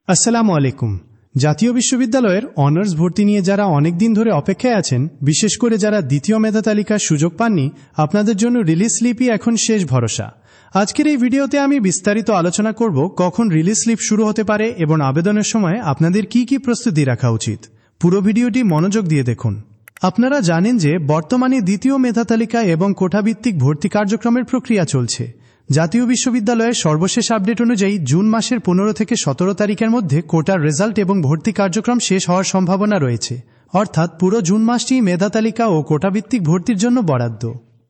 আসসালামু আলাইকুম। জাতীয় বিশ্ববিদ্যালয়ের অনার্স ভর্তি নিয়ে যারা অনেকদিন ধরে অপেক্ষায় আছেন, বিশেষ করে যারা দ্বিতীয় মেধা তালিকার সুযোগ পাননি, আপনাদের জন্য রিলিজ স্লিপই এখন শেষ ভরসা। আজকের এই ভিডিওতে আমি বিস্তারিত আলোচনা করব কখন রিলিজ স্লিপ শুরু হতে পারে এবং আবেদনের সময় আপনাদের কি কি প্রস্তুতি রাখা উচিত। পুরো ভিডিওটি মনোযোগ দিয়ে দেখুন। আপনারা জানেন যে বর্তমানে দ্বিতীয় মেধা তালিকা এবং কোটাভিত্তিক ভর্তি কার্যক্রমের প্রক্রিয়া চলছে। জাতীয় বিশ্ববিদ্যালয়ের সর্বশেষ আপডেট অনুযায়ী জুন মাসের 15 থেকে 17 তারিখের মধ্যে কোটার রেজাল্ট এবং ভর্তি কার্যক্রম শেষ হওয়ার সম্ভাবনা রয়েছে। অর্থাৎ পুরো জুন মাসটি মেধা তালিকা ও কোটাভিত্তিক ভর্তির জন্য বরাদ্দ।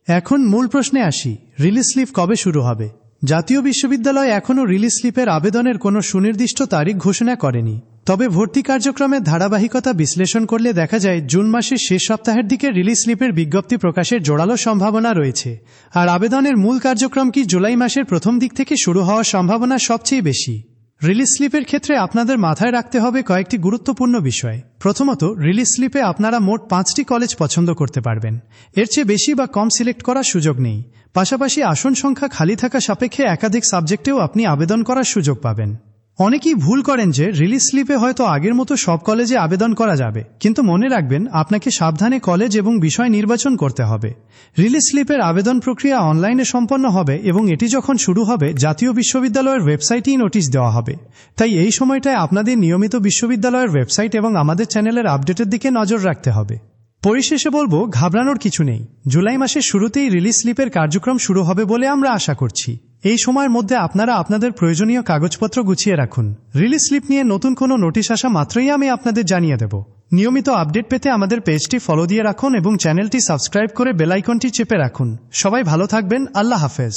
এখন মূল প্রশ্নে আসি, রিলিজ স্লিপ কবে শুরু হবে? জাতীয় বিশ্ববিদ্যালয় এখনও রিলিজ স্লিপের আবেদনের কোনো সুনির্দিষ্ট তারিখ ঘোষণা করেনি। তবে ভর্তি কার্যক্রমের ধারাবাহিকতা বিশ্লেষণ করলে দেখা যায় জুন মাসের শেষ সপ্তাহের দিকে রিলিজ স্লিপের বিজ্ঞপ্তি প্রকাশের জোরালো সম্ভাবনা রয়েছে। আর আবেদনের মূল কার্যক্রম কি জুলাই মাসের প্রথম দিক থেকে শুরু হওয়ার সম্ভাবনা সবচেয়ে বেশি। রিলিজ স্লিপের ক্ষেত্রে আপনাদের মাথায় রাখতে হবে কয়েকটি গুরুত্বপূর্ণ বিষয়। প্রথমত, রিলিজ স্লিপে আপনারা মোট 5টি কলেজ পছন্দ করতে পারবেন। এর চেয়ে বেশি বা কম সিলেক্ট করার সুযোগ নেই। পাশাপাশি আসন সংখ্যা খালি থাকা সাপেক্ষে একাধিক সাবজেক্টেও আপনি আবেদন করার সুযোগ পাবেন। অনেকেই ভুল করেন যে রিলিজ স্লিপে হয়তো আগের মতো সব কলেজে আবেদন করা যাবে, কিন্তু মনে রাখবেন আপনাকে সাবধানে কলেজ এবং বিষয় নির্বাচন করতে হবে। রিলিজ স্লিপের আবেদন প্রক্রিয়া অনলাইনে সম্পন্ন হবে এবং এটি যখন শুরু হবে জাতীয় বিশ্ববিদ্যালয়ের ওয়েবসাইটেই নোটিশ দেওয়া হবে। তাই এই সময়টায় আপনাদের নিয়মিত বিশ্ববিদ্যালয়ের ওয়েবসাইট এবং আমাদের চ্যানেলের আপডেটের দিকে নজর রাখতে হবে। পরিশেষে বলবো, ঘাবড়ানোর কিছু নেই। জুলাই মাসের শুরুতেই রিলিজ স্লিপের কার্যক্রম শুরু হবে বলে আমরা আশা করছি। এই সময়ের মধ্যে আপনারা আপনাদের প্রয়োজনীয় কাগজপত্র গুছিয়ে রাখুন। রিলিজ স্লিপ নিয়ে নতুন কোনো নোটিশ আসা মাত্রই আমি আপনাদের জানিয়ে দেব। নিয়মিত আপডেট পেতে আমাদের পেজটি ফলো দিয়ে রাখুন এবং চ্যানেলটি সাবস্ক্রাইব করে বেল আইকনটি চেপে রাখুন। সবাই ভালো থাকবেন। আল্লাহ হাফেজ।